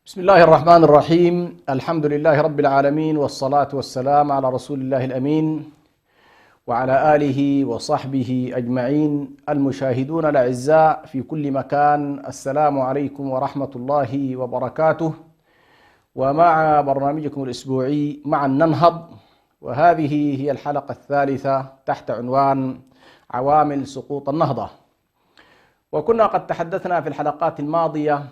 بسم الله الرحمن الرحيم. الحمد لله رب العالمين، والصلاة والسلام على رسول الله الأمين وعلى آله وصحبه أجمعين. المشاهدون الأعزاء في كل مكان، السلام عليكم ورحمة الله وبركاته. ومع برنامجكم الأسبوعي معا ننهض، وهذه هي الحلقة الثالثة تحت عنوان عوامل سقوط النهضة. وكنا قد تحدثنا في الحلقات الماضية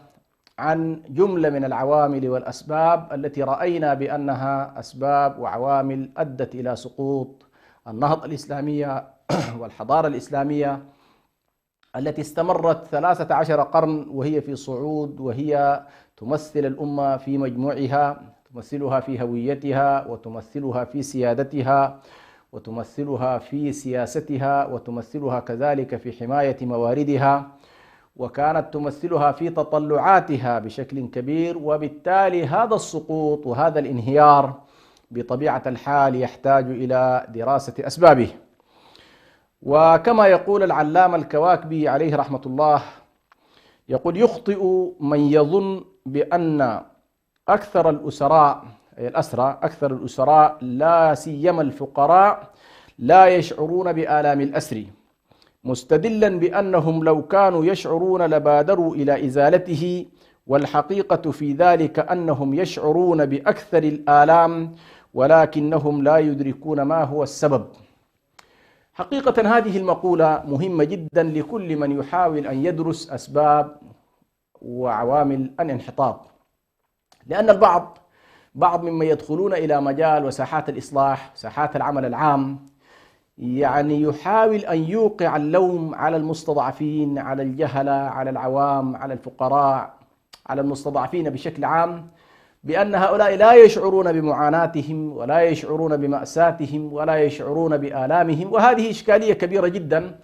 عن جملة من العوامل والأسباب التي رأينا بأنها أسباب وعوامل أدت إلى سقوط النهضة الإسلامية والحضارة الإسلامية التي استمرت 13 قرن وهي في صعود، وهي تمثل الأمة في مجموعها، تمثلها في هويتها، وتمثلها في سيادتها، وتمثلها في سياستها، وتمثلها كذلك في حماية مواردها، وكانت تمثلها في تطلعاتها بشكل كبير. وبالتالي هذا السقوط وهذا الانهيار بطبيعة الحال يحتاج إلى دراسة أسبابه. وكما يقول العلامة الكواكبي عليه رحمة الله، يقول: يخطئ من يظن بأن أكثر الأسراء لا سيما الفقراء لا يشعرون بآلام الأسر، مستدلا بأنهم لو كانوا يشعرون لبادروا إلى إزالته، والحقيقة في ذلك أنهم يشعرون بأكثر الآلام ولكنهم لا يدركون ما هو السبب. حقيقة هذه المقولة مهمة جدا لكل من يحاول أن يدرس أسباب وعوامل الانحطاط، لأن بعض ممن يدخلون إلى مجال وساحات الإصلاح، ساحات العمل العام، يعني يحاول أن يوقع اللوم على المستضعفين، على الجهلة، على العوام، على الفقراء، على المستضعفين بشكل عام، بأن هؤلاء لا يشعرون بمعاناتهم ولا يشعرون بمأساتهم ولا يشعرون بآلامهم، وهذه إشكالية كبيرة جدا.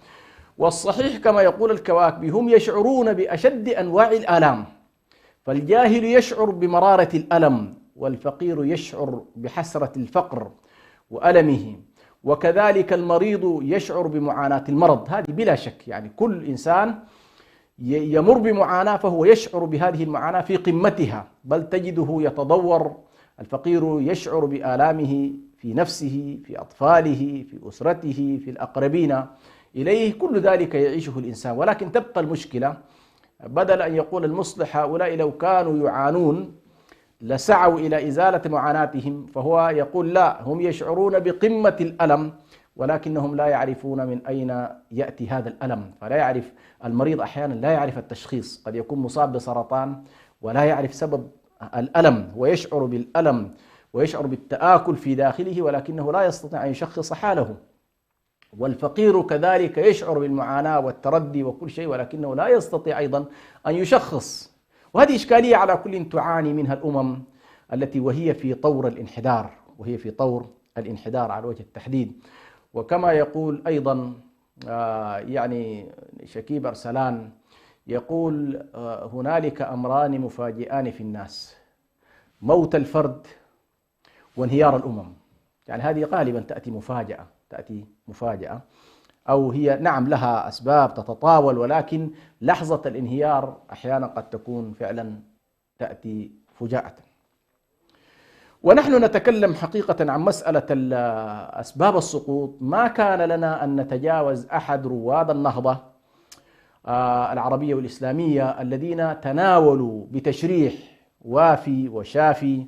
والصحيح كما يقول الكواكبي: هم يشعرون بأشد أنواع الآلام، فالجاهل يشعر بمرارة الألم، والفقير يشعر بحسرة الفقر وألمه، وكذلك المريض يشعر بمعاناة المرض. هذه بلا شك، يعني كل إنسان يمر بمعاناة فهو يشعر بهذه المعاناة في قمتها، بل تجده يتضور. الفقير يشعر بآلامه في نفسه، في أطفاله، في أسرته، في الأقربين إليه، كل ذلك يعيشه الإنسان. ولكن تبقى المشكلة، بدل أن يقول المصلح هؤلاء لو كانوا يعانون لسعوا إلى إزالة معاناتهم، فهو يقول لا، هم يشعرون بقمة الألم ولكنهم لا يعرفون من أين يأتي هذا الألم. فلا يعرف المريض، أحيانا لا يعرف التشخيص، قد يكون مصاب بسرطان ولا يعرف سبب الألم، ويشعر بالألم ويشعر بالتآكل في داخله ولكنه لا يستطيع أن يشخص حاله. والفقير كذلك يشعر بالمعاناة والتردي وكل شيء ولكنه لا يستطيع أيضا أن يشخص. وهذه إشكالية على كل تعاني منها الأمم التي وهي في طور الانحدار على وجه التحديد. وكما يقول أيضا يعني شكيب أرسلان، يقول: هنالك أمران مفاجئان في الناس: موت الفرد وانهيار الأمم. يعني هذه غالبا تأتي مفاجأة، أو هي نعم لها أسباب تتطاول، ولكن لحظة الانهيار أحيانا قد تكون فعلا تأتي فجاءة. ونحن نتكلم حقيقة عن مسألة أسباب السقوط. ما كان لنا أن نتجاوز أحد رواد النهضة العربية والإسلامية الذين تناولوا بتشريح وافي وشافي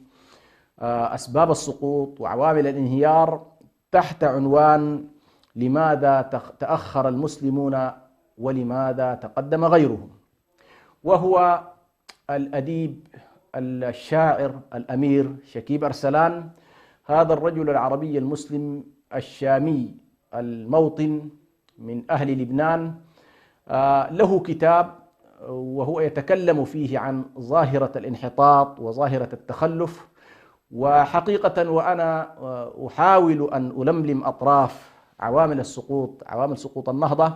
أسباب السقوط وعوامل الانهيار تحت عنوان: لماذا تأخر المسلمون ولماذا تقدم غيرهم. وهو الأديب الشاعر الأمير شكيب أرسلان، هذا الرجل العربي المسلم الشامي الموطن من أهل لبنان، له كتاب وهو يتكلم فيه عن ظاهرة الانحطاط وظاهرة التخلف. وحقيقة وأنا أحاول أن ألملم أطراف عوامل السقوط، عوامل سقوط النهضة،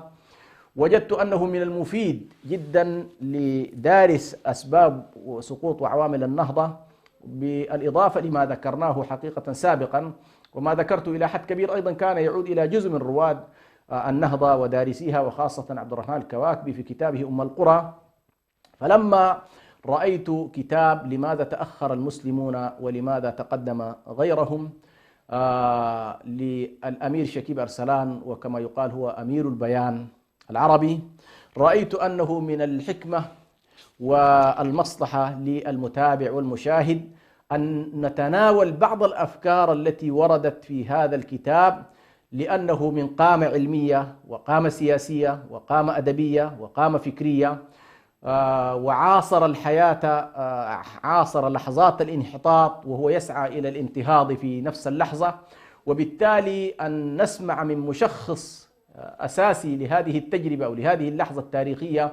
وجدت أنه من المفيد جدا لدارس أسباب سقوط وعوامل النهضة، بالإضافة لما ذكرناه حقيقة سابقا، وما ذكرت إلى حد كبير أيضا كان يعود إلى جزء من رواد النهضة ودارسيها، وخاصة عبد الرحمن الكواكبي في كتابه أم القرى. فلما رأيت كتاب لماذا تأخر المسلمون ولماذا تقدم غيرهم للأمير شكيب أرسلان، وكما يقال هو أمير البيان العربي، رأيت أنه من الحكمة والمصلحة للمتابع والمشاهد أن نتناول بعض الأفكار التي وردت في هذا الكتاب، لأنه من قامة علمية وقامة سياسية وقامة أدبية وقامة فكرية، وعاصر الحياة، عاصر لحظات الانحطاط وهو يسعى إلى الانتهاض في نفس اللحظة. وبالتالي أن نسمع من مشخص أساسي لهذه التجربة أو لهذه اللحظة التاريخية،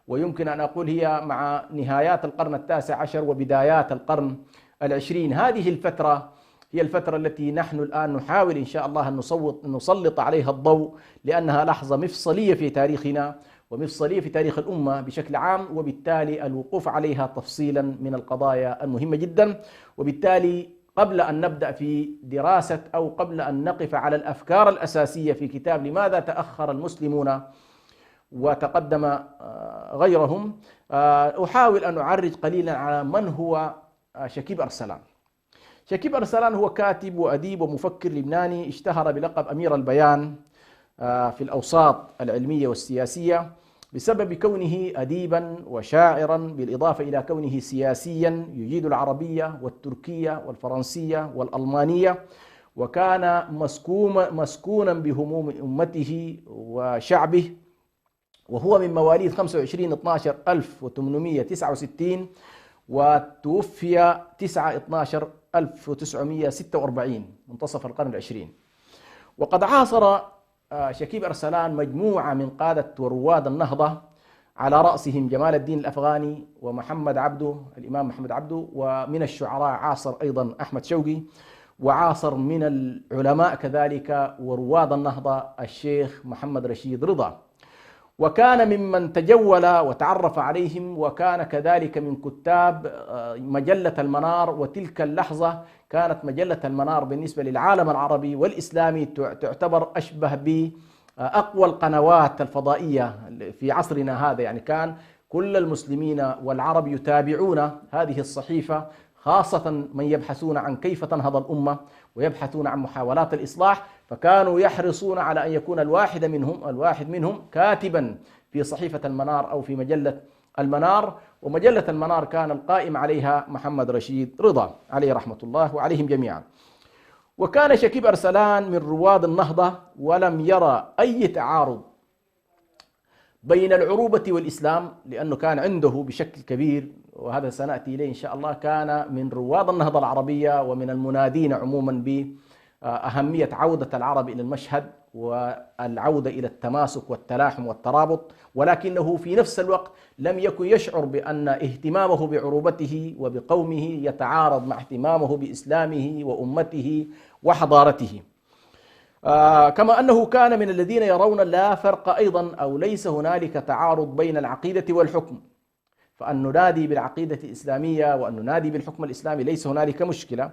ويمكن أن أقول هي مع نهايات القرن التاسع عشر وبدايات القرن العشرين. هذه الفترة هي الفترة التي نحن الآن نحاول إن شاء الله أن نسلط عليها الضوء، لأنها لحظة مفصلية في تاريخنا ومفصلية في تاريخ الأمة بشكل عام، وبالتالي الوقوف عليها تفصيلا من القضايا المهمة جدا. وبالتالي قبل أن نبدأ في دراسة أو قبل أن نقف على الأفكار الأساسية في كتاب لماذا تأخر المسلمون وتقدم غيرهم، أحاول أن أعرج قليلا على من هو شكيب أرسلان. شكيب أرسلان هو كاتب وأديب ومفكر لبناني، اشتهر بلقب أمير البيان في الأوساط العلمية والسياسية بسبب كونه أديبا وشاعرا، بالإضافة إلى كونه سياسيا يجيد العربية والتركية والفرنسية والألمانية، وكان مسكونا بهموم أمته وشعبه، وهو من مواليد 25/12/1869 وتوفي 9/12/1946 منتصف القرن العشرين. وقد عاصر شكيب أرسلان مجموعة من قادة ورواد النهضة، على رأسهم جمال الدين الأفغاني ومحمد عبده، الإمام محمد عبده، ومن الشعراء عاصر أيضا أحمد شوقي، وعاصر من العلماء كذلك ورواد النهضة الشيخ محمد رشيد رضا، وكان ممن تجول وتعرف عليهم، وكان كذلك من كتاب مجلة المنار. وتلك اللحظة كانت مجلة المنار بالنسبة للعالم العربي والإسلامي تعتبر أشبه بأقوى القنوات الفضائية في عصرنا هذا، يعني كان كل المسلمين والعرب يتابعون هذه الصحيفة، خاصة من يبحثون عن كيف تنهض الأمة ويبحثون عن محاولات الإصلاح، فكانوا يحرصون على أن يكون الواحد منهم كاتبا في صحيفة المنار أو في مجلة المنار. ومجلة المنار كان القائم عليها محمد رشيد رضا عليه رحمة الله وعليهم جميعا. وكان شكيب أرسلان من رواد النهضة، ولم يرى أي تعارض بين العروبة والإسلام، لأنه كان عنده بشكل كبير، وهذا سنأتي إليه إن شاء الله، كان من رواد النهضة العربية ومن المنادين عموما بأهمية عودة العرب إلى المشهد والعودة إلى التماسك والتلاحم والترابط، ولكنه في نفس الوقت لم يكن يشعر بأن اهتمامه بعروبته وبقومه يتعارض مع اهتمامه بإسلامه وأمته وحضارته. كما أنه كان من الذين يرون لا فرق أيضا أو ليس هنالك تعارض بين العقيدة والحكم، فأن ننادي بالعقيدة الإسلامية وأن ننادي بالحكم الإسلامي ليس هنالك مشكلة.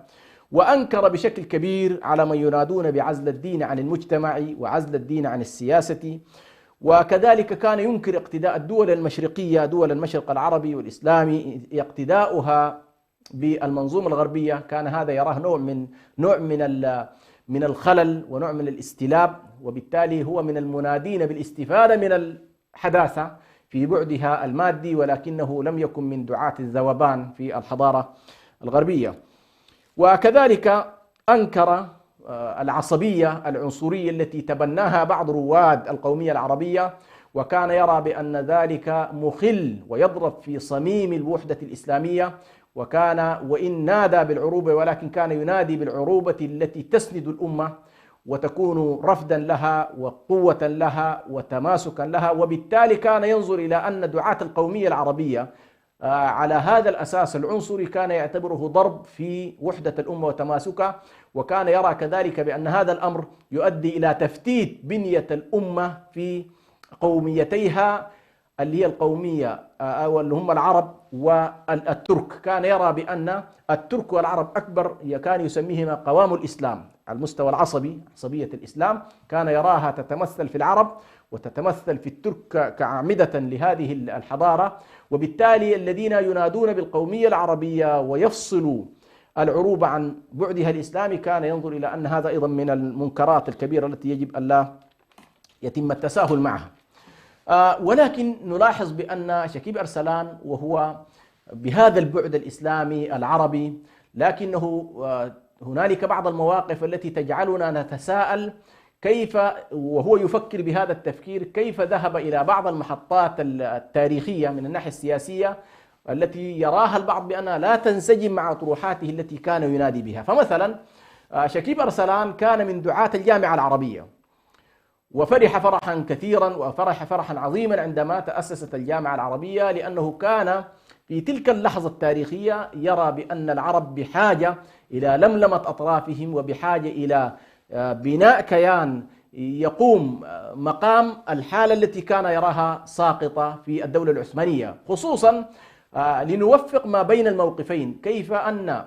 وأنكر بشكل كبير على من ينادون بعزل الدين عن المجتمع وعزل الدين عن السياسة، وكذلك كان ينكر اقتداء الدول المشرقية، دول المشرق العربي والإسلامي، اقتداؤها بالمنظومة الغربية. كان هذا يراه نوع من الخلل ونوع من الاستلاب، وبالتالي هو من المنادين بالاستفادة من الحداثة في بعدها المادي، ولكنه لم يكن من دعاة الذوبان في الحضارة الغربية. وكذلك أنكر العصبية العنصرية التي تبناها بعض رواد القومية العربية، وكان يرى بأن ذلك مخل ويضرب في صميم الوحدة الإسلامية، وكان وإن نادى بالعروبة ولكن كان ينادي بالعروبة التي تسند الأمة وتكون رفدا لها وقوة لها وتماسكا لها. وبالتالي كان ينظر إلى أن دعاة القومية العربية على هذا الأساس العنصري كان يعتبره ضرب في وحدة الأمة وتماسكها، وكان يرى كذلك بأن هذا الأمر يؤدي إلى تفتيت بنية الأمة في قوميتيها اللي هي القومية أو اللي هم العرب والترك. كان يرى بأن الترك والعرب أكبر، كان يسميهما قوام الإسلام على المستوى العصبي، عصبية الإسلام كان يراها تتمثل في العرب وتتمثل في الترك كأعمدة لهذه الحضارة. وبالتالي الذين ينادون بالقومية العربية ويفصلوا العروبة عن بعدها الإسلامي كان ينظر إلى أن هذا أيضا من المنكرات الكبيرة التي يجب أن لا يتم التساهل معها. ولكن نلاحظ بأن شكيب أرسلان وهو بهذا البعد الإسلامي العربي، لكنه هنالك بعض المواقف التي تجعلنا نتساءل كيف وهو يفكر بهذا التفكير كيف ذهب إلى بعض المحطات التاريخية من الناحية السياسية التي يراها البعض بأنها لا تنسجم مع طروحاته التي كان ينادي بها. فمثلا شكيب أرسلان كان من دعاة الجامعة العربية، وفرح فرحا كثيرا وفرح فرحا عظيما عندما تأسست الجامعة العربية، لأنه كان في تلك اللحظة التاريخية يرى بأن العرب بحاجة إلى لملمة أطرافهم وبحاجة إلى بناء كيان يقوم مقام الحالة التي كان يراها ساقطة في الدولة العثمانية، خصوصا لنوفق ما بين الموقفين. كيف أن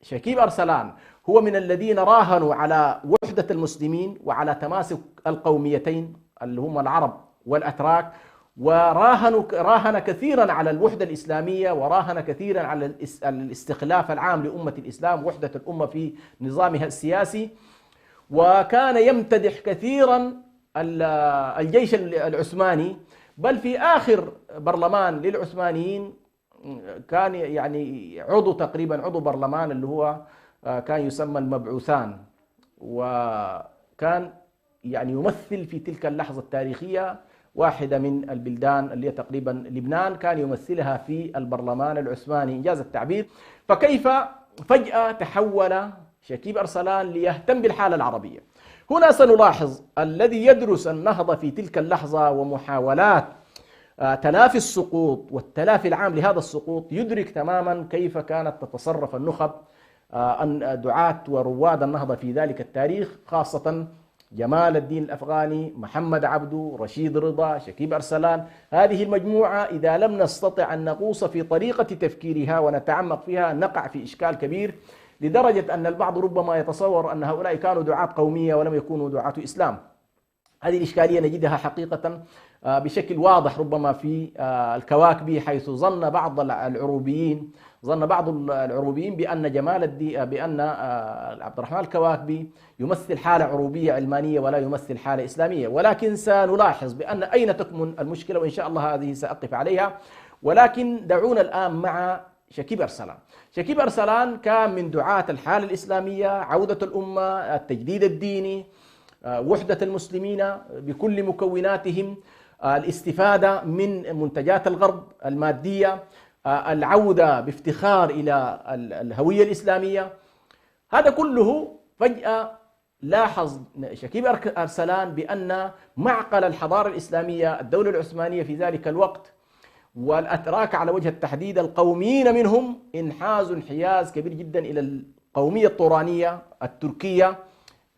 شكيب أرسلان هو من الذين راهنوا على وحدة المسلمين وعلى تماسك القوميتين اللي هم العرب والأتراك، وراهن كثيرا على الوحدة الإسلامية، وراهن كثيرا على الاستخلاف العام لأمة الإسلام، وحدة الأمة في نظامها السياسي. وكان يمتدح كثيرا الجيش العثماني، بل في آخر برلمان للعثمانيين كان يعني عضو برلمان اللي هو كان يسمى المبعوثان، وكان يعني يمثل في تلك اللحظة التاريخية واحدة من البلدان اللي هي تقريبا لبنان، كان يمثلها في البرلمان العثماني إنجاز التعبير. فكيف فجأة تحول شكيب أرسلان ليهتم بالحالة العربية؟ هنا سنلاحظ الذي يدرس النهضة في تلك اللحظة ومحاولات تلافي السقوط والتلافي العام لهذا السقوط يدرك تماما كيف كانت تتصرف النخب دعاة ورواد النهضة في ذلك التاريخ، خاصة جمال الدين الأفغاني، محمد عبده، رشيد رضا، شكيب أرسلان. هذه المجموعة إذا لم نستطع أن نغوص في طريقة تفكيرها ونتعمق فيها نقع في إشكال كبير، لدرجة أن البعض ربما يتصور أن هؤلاء كانوا دعاة قومية ولم يكونوا دعاة إسلام. هذه الإشكالية نجدها حقيقة بشكل واضح ربما في الكواكبي، حيث ظن بعض العروبيين بأن عبد الرحمن الكواكبي يمثل حالة عروبية علمانية ولا يمثل حالة إسلامية. ولكن سنلاحظ بأن أين تكمن المشكلة، وإن شاء الله هذه سأقف عليها. ولكن دعونا الآن مع شكيب أرسلان. شكيب أرسلان كان من دعاة الحالة الإسلامية، عودة الأمة، التجديد الديني، وحدة المسلمين بكل مكوناتهم، الاستفادة من منتجات الغرب المادية، العودة بافتخار إلى الهوية الإسلامية. هذا كله فجأة لاحظ شكيب أرسلان بأن معقل الحضارة الإسلامية الدولة العثمانية في ذلك الوقت والأتراك على وجه التحديد القوميين منهم انحازوا انحياز كبير جدا إلى القومية الطورانية التركية،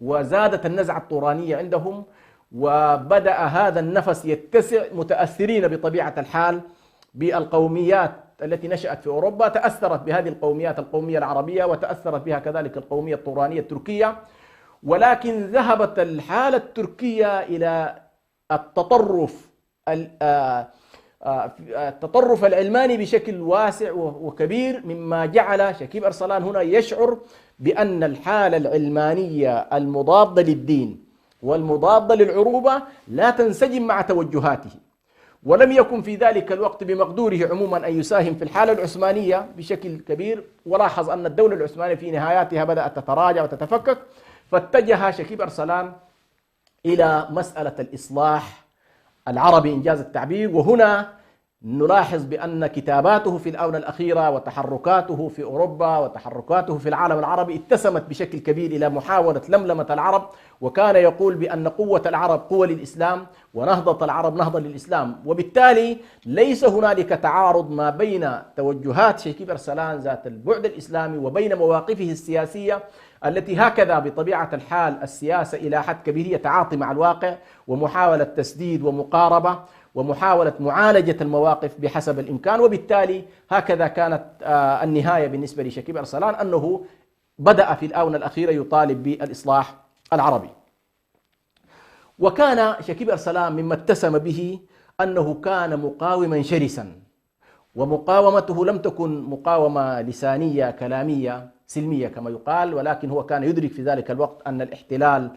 وزادت النزعة الطورانية عندهم، وبدأ هذا النفس يتسع، متأثرين بطبيعة الحال بالقوميات التي نشأت في أوروبا، تأثرت بهذه القوميات، القومية العربية، وتأثرت بها كذلك القومية الطورانية التركية. ولكن ذهبت الحالة التركية إلى التطرف العلماني بشكل واسع وكبير، مما جعل شكيب أرسلان هنا يشعر بأن الحالة العلمانية المضادة للدين والمضادة للعروبة لا تنسجم مع توجهاته، ولم يكن في ذلك الوقت بمقدوره عموما أن يساهم في الحالة العثمانية بشكل كبير. ولاحظ أن الدولة العثمانية في نهاياتها بدأت تتراجع وتتفكك، فاتجه شكيب أرسلان إلى مسألة الإصلاح العربي إنجاز التعبير. وهنا نلاحظ بأن كتاباته في الآونة الأخيرة وتحركاته في أوروبا وتحركاته في العالم العربي اتسمت بشكل كبير إلى محاولة لملمة العرب، وكان يقول بأن قوة العرب قوة للإسلام ونهضة العرب نهضة للإسلام. وبالتالي ليس هنالك تعارض ما بين توجهات شكيب أرسلان ذات البعد الإسلامي وبين مواقفه السياسية التي هكذا بطبيعة الحال السياسة إلى حد كبير هي تعاطي مع الواقع ومحاولة تسديد ومقاربة ومحاولة معالجة المواقف بحسب الإمكان. وبالتالي هكذا كانت النهاية بالنسبة لشكيب أرسلان، أنه بدأ في الآونة الأخيرة يطالب بالإصلاح العربي. وكان شكيب أرسلان مما اتسم به أنه كان مقاوما شرسا، ومقاومته لم تكن مقاومة لسانية كلامية سلمية كما يقال، ولكن هو كان يدرك في ذلك الوقت أن الاحتلال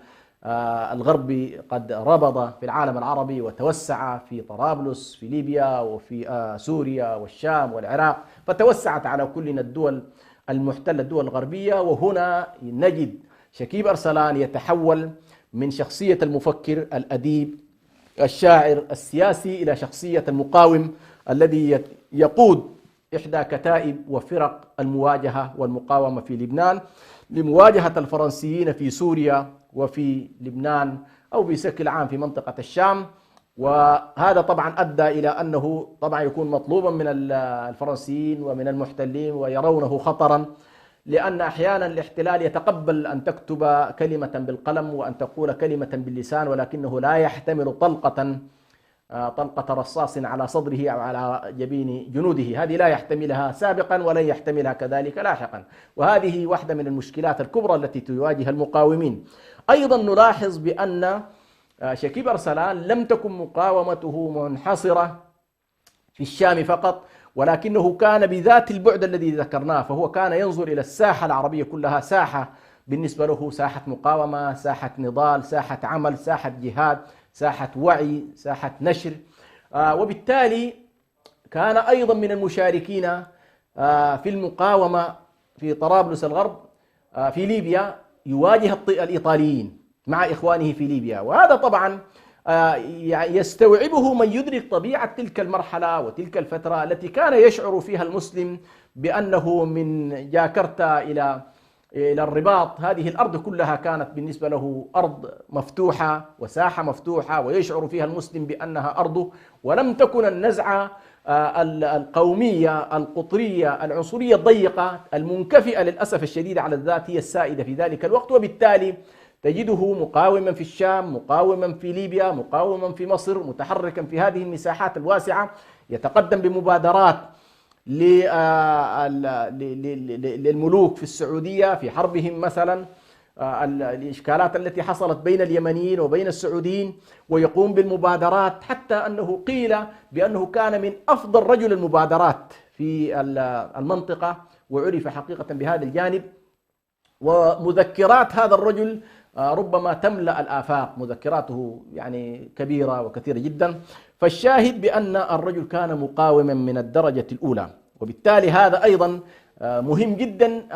الغربي قد ربض في العالم العربي وتوسع في طرابلس في ليبيا وفي سوريا والشام والعراق، فتوسعت على كلنا الدول المحتلة الدول الغربية. وهنا نجد شكيب أرسلان يتحول من شخصية المفكر الأديب الشاعر السياسي إلى شخصية المقاوم الذي يقود إحدى كتائب وفرق المواجهة والمقاومة في لبنان لمواجهة الفرنسيين في سوريا وفي لبنان أو بشكل عام في منطقة الشام. وهذا طبعا أدى إلى أنه طبعا يكون مطلوبا من الفرنسيين ومن المحتلين ويرونه خطرا، لأن أحيانا الاحتلال يتقبل أن تكتب كلمة بالقلم وأن تقول كلمة باللسان، ولكنه لا يحتمل طلقة رصاص على صدره أو على جبين جنوده، هذه لا يحتملها سابقا ولن يحتملها كذلك لاحقا. وهذه واحدة من المشكلات الكبرى التي تواجه المقاومين. أيضا نلاحظ بأن شكيب أرسلان لم تكن مقاومته منحصرة في الشام فقط، ولكنه كان بذات البعد الذي ذكرناه، فهو كان ينظر إلى الساحة العربية كلها ساحة بالنسبة له، ساحة مقاومة، ساحة نضال، ساحة عمل، ساحة جهاد، ساحة وعي، ساحة نشر. وبالتالي كان أيضا من المشاركين في المقاومة في طرابلس الغرب في ليبيا، يواجه الإيطاليين مع إخوانه في ليبيا. وهذا طبعا يستوعبه من يدرك طبيعة تلك المرحلة وتلك الفترة التي كان يشعر فيها المسلم بأنه من جاكرتا إلى الرباط هذه الأرض كلها كانت بالنسبة له أرض مفتوحة وساحة مفتوحة، ويشعر فيها المسلم بأنها أرضه، ولم تكن النزعة القومية القطرية العنصرية الضيقة المنكفئة للأسف الشديد على الذات هي السائدة في ذلك الوقت. وبالتالي تجده مقاوما في الشام، مقاوما في ليبيا، مقاوما في مصر، متحركا في هذه المساحات الواسعة، يتقدم بمبادرات للملوك في السعودية في حربهم مثلا الإشكالات التي حصلت بين اليمنيين وبين السعوديين، ويقوم بالمبادرات، حتى أنه قيل بأنه كان من أفضل رجل المبادرات في المنطقة، وعرف حقيقة بهذا الجانب. ومذكرات هذا الرجل ربما تملأ الآفاق، مذكراته يعني كبيرة وكثيرة جدا. فالشاهد بأن الرجل كان مقاوما من الدرجة الأولى، وبالتالي هذا أيضا مهم جدا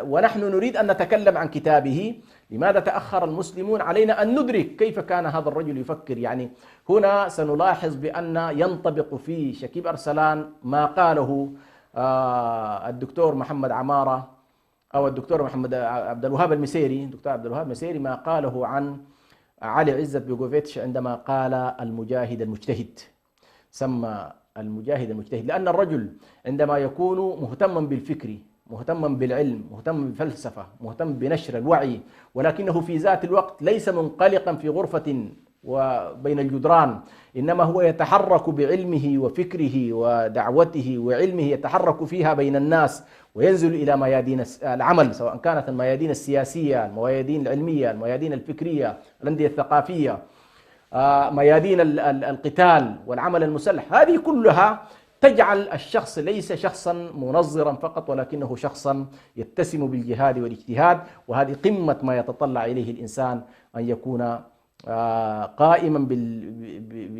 ونحن نريد أن نتكلم عن كتابه. لماذا تأخر المسلمون؟ علينا أن ندرك كيف كان هذا الرجل يفكر. يعني هنا سنلاحظ بأن ينطبق في شكيب أرسلان ما قاله الدكتور محمد عمارة أو الدكتور محمد عبد الوهاب المسيري، دكتور عبد الوهاب المسيري، ما قاله عن علي عزت بيغوفيتش عندما قال المجاهد المجتهد. سمى المجاهد المجتهد لأن الرجل عندما يكون مهتما بالفكر، مهتما بالعلم، مهتما بالفلسفة، مهتم بنشر الوعي، ولكنه في ذات الوقت ليس منقلقا في غرفة وبين الجدران، إنما هو يتحرك بعلمه وفكره ودعوته وعلمه، يتحرك فيها بين الناس وينزل إلى ميادين العمل، سواء كانت الميادين السياسية، الميادين العلمية، الميادين الفكرية، الأندية الثقافية، ميادين القتال والعمل المسلح. هذه كلها تجعل الشخص ليس شخصا منظرا فقط، ولكنه شخصا يتسم بالجهاد والاجتهاد. وهذه قمة ما يتطلع إليه الإنسان، أن يكون قائما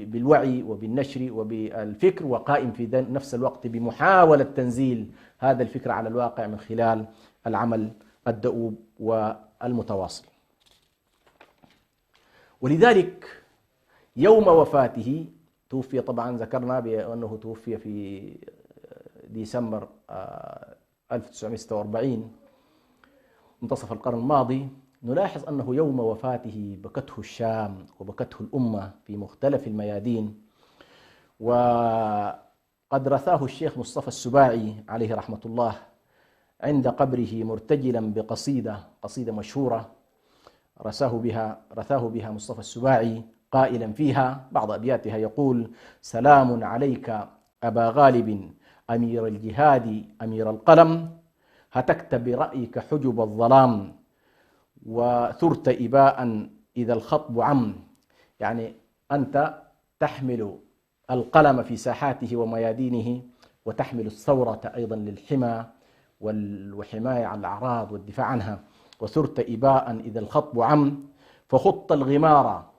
بالوعي وبالنشر وبالفكر، وقائم في نفس الوقت بمحاولة تنزيل هذا الفكر على الواقع من خلال العمل الدؤوب والمتواصل. ولذلك يوم وفاته توفي طبعا، ذكرنا بأنه توفي في ديسمبر 1946 منتصف القرن الماضي. نلاحظ أنه يوم وفاته بكته الشام وبكته الأمة في مختلف الميادين. وقد رثاه الشيخ مصطفى السباعي عليه رحمة الله عند قبره مرتجلا قصيدة مشهورة رثاه بها مصطفى السباعي، قائلا فيها بعض أبياتها يقول: سلام عليك أبا غالب أمير الجهاد أمير القلم، هتكت برأيك حجب الظلام وثرت إباء إذا الخطب عم. يعني أنت تحمل القلم في ساحاته وميادينه، وتحمل الثورة أيضا للحمى وحماية عن الأعراض والدفاع عنها. وثرت إباء إذا الخطب عم، فخضت الغمار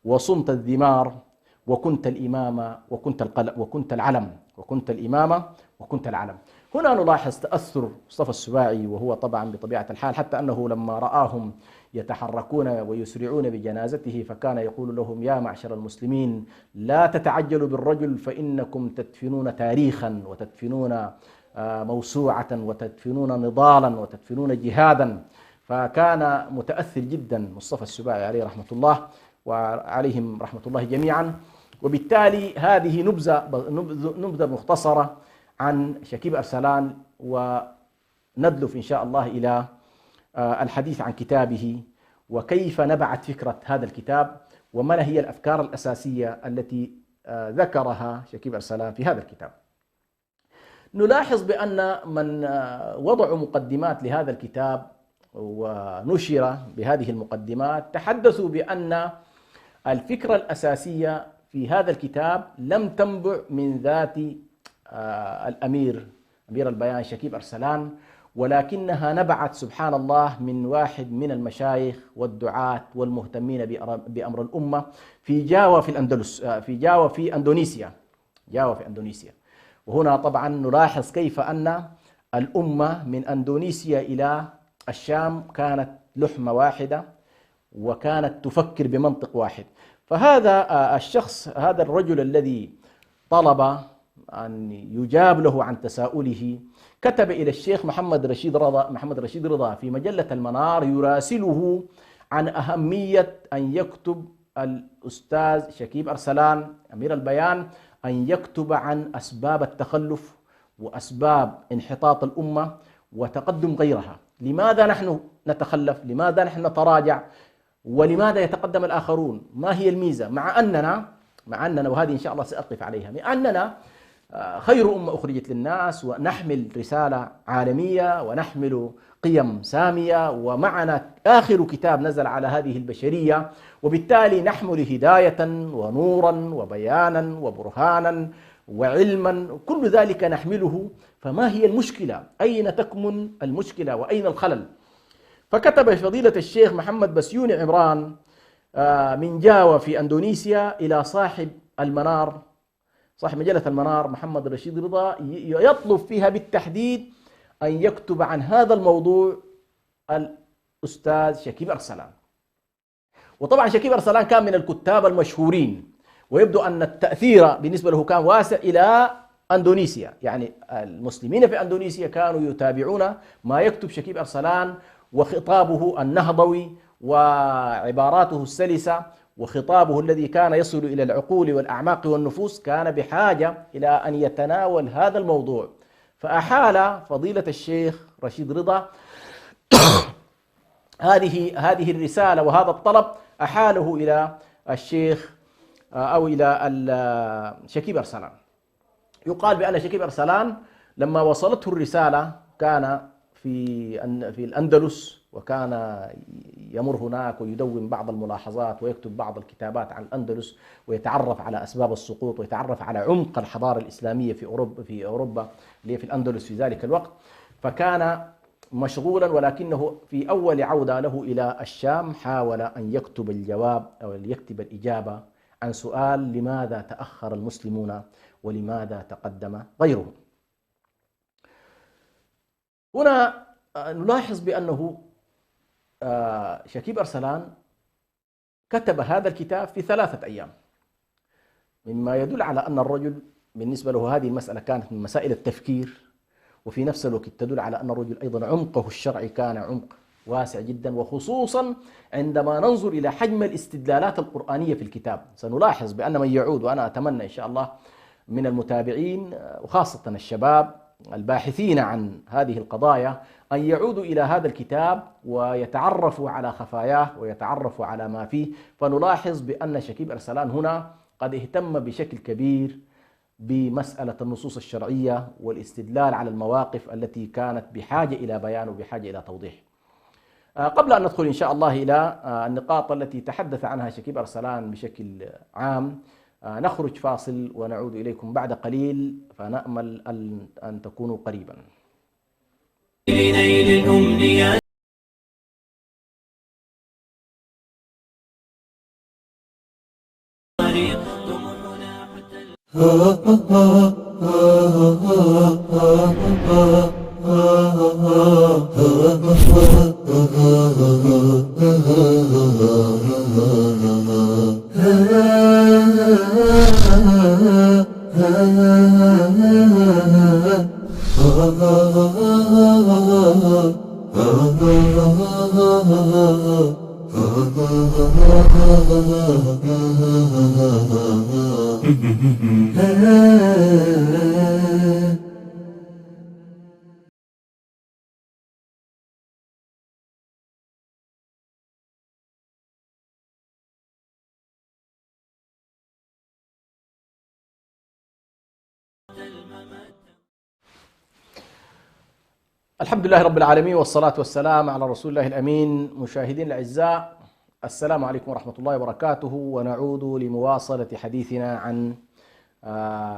وصمت الذمار، وكنت الإمام وكنت العلم، وكنت الإمامة وكنت العلم. هنا نلاحظ تأثر مصطفى السباعي، وهو طبعا بطبيعة الحال حتى أنه لما رآهم يتحركون ويسرعون بجنازته فكان يقول لهم: يا معشر المسلمين لا تتعجلوا بالرجل، فإنكم تدفنون تاريخا وتدفنون موسوعة وتدفنون نضالا وتدفنون جهادا. فكان متأثر جدا مصطفى السباعي عليه رحمة الله وعليهم رحمة الله جميعا. وبالتالي هذه نبذة مختصرة عن شكيب أرسلان، وندلف إن شاء الله إلى الحديث عن كتابه وكيف نبعت فكرة هذا الكتاب، وما هي الأفكار الأساسية التي ذكرها شكيب أرسلان في هذا الكتاب. نلاحظ بأن من وضعوا مقدمات لهذا الكتاب ونشر بهذه المقدمات تحدثوا بأن الفكرة الأساسية في هذا الكتاب لم تنبع من ذات أمير البيان شكيب أرسلان، ولكنها نبعت سبحان الله من واحد من المشايخ والدعاة والمهتمين بأمر الأمة في جاوا في الأندلس، في جاوا في أندونيسيا. وهنا طبعا نلاحظ كيف أن الأمة من أندونيسيا إلى الشام كانت لحمة واحدة وكانت تفكر بمنطق واحد. فهذا الشخص، هذا الرجل الذي طلب أن يجاب له عن تساؤله، كتب إلى الشيخ محمد رشيد رضا في مجلة المنار يراسله عن أهمية أن يكتب الأستاذ شكيب أرسلان أمير البيان أن يكتب عن أسباب التخلف وأسباب انحطاط الأمة وتقدم غيرها. لماذا نحن نتخلف؟ لماذا نحن نتراجع؟ ولماذا يتقدم الآخرون؟ ما هي الميزة؟ مع أننا وهذه إن شاء الله سأقف عليها، مع أننا خير أمة أخرجت للناس، ونحمل رسالة عالمية، ونحمل قيم سامية، ومعنا آخر كتاب نزل على هذه البشرية، وبالتالي نحمل هداية ونورا وبيانا وبرهانا وعلما، كل ذلك نحمله. فما هي المشكلة؟ أين تكمن المشكلة وأين الخلل؟ فكتب فضيلة الشيخ محمد بسيوني عمران من جاوا في أندونيسيا إلى صاحب مجلة المنار محمد رشيد رضا، يطلب فيها بالتحديد أن يكتب عن هذا الموضوع الأستاذ شكيب أرسلان. وطبعا شكيب أرسلان كان من الكتاب المشهورين، ويبدو أن التأثير بالنسبة له كان واسع إلى أندونيسيا. يعني المسلمين في أندونيسيا كانوا يتابعون ما يكتب شكيب أرسلان، وخطابه النهضوي وعباراته السلسة وخطابه الذي كان يصل إلى العقول والأعماق والنفوس كان بحاجة إلى أن يتناول هذا الموضوع. فأحال فضيلة الشيخ رشيد رضا هذه الرسالة وهذا الطلب، أحاله إلى الشيخ أو إلى شكيب أرسلان. يقال بأن شكيب أرسلان لما وصلته الرسالة كان في الأندلس، وكان يمر هناك ويدون بعض الملاحظات ويكتب بعض الكتابات عن الأندلس، ويتعرف على أسباب السقوط ويتعرف على عمق الحضارة الإسلامية في أوروبا اللي هي في الأندلس في ذلك الوقت. فكان مشغولا، ولكنه في أول عودة له إلى الشام حاول أن يكتب الجواب أو يكتب الإجابة عن سؤال: لماذا تأخر المسلمون ولماذا تقدم غيرهم؟ هنا نلاحظ بأنه شكيب أرسلان كتب هذا الكتاب في 3 أيام. مما يدل على أن الرجل بالنسبة له هذه المسألة كانت من مسائل التفكير، وفي نفس الوقت تدل على أن الرجل أيضا عمقه الشرعي كان عمق واسع جدا، وخصوصا عندما ننظر إلى حجم الاستدلالات القرآنية في الكتاب. سنلاحظ بأن من يعود، وأنا أتمنى إن شاء الله من المتابعين وخاصة الشباب الباحثين عن هذه القضايا أن يعودوا إلى هذا الكتاب ويتعرفوا على خفاياه ويتعرفوا على ما فيه، فنلاحظ بأن شكيب أرسلان هنا قد اهتم بشكل كبير بمسألة النصوص الشرعية والاستدلال على المواقف التي كانت بحاجة إلى بيان وبحاجة إلى توضيح. قبل أن ندخل إن شاء الله إلى النقاط التي تحدث عنها شكيب أرسلان بشكل عام، نخرج فاصل ونعود إليكم بعد قليل، فنأمل أن تكونوا قريبا. لنيل الأمنيات الحمد لله رب العالمين، والصلاة والسلام على رسول الله الأمين. مشاهدين الأعزاء، السلام عليكم ورحمة الله وبركاته، ونعود لمواصلة حديثنا عن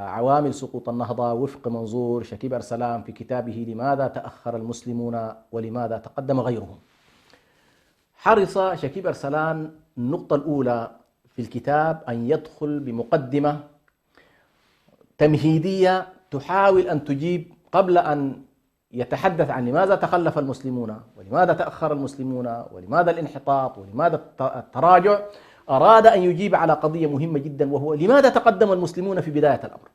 عوامل سقوط النهضة وفق منظور شكيب أرسلان في كتابه لماذا تأخر المسلمون ولماذا تقدم غيرهم. حرص شكيب أرسلان النقطة الأولى في الكتاب أن يدخل بمقدمة تمهيدية تحاول أن تجيب قبل أن يتحدث عن لماذا تخلف المسلمون ولماذا تأخر المسلمون ولماذا الانحطاط ولماذا التراجع. أراد أن يجيب على قضية مهمة جدا، وهو لماذا تقدم المسلمون في بداية الأمر.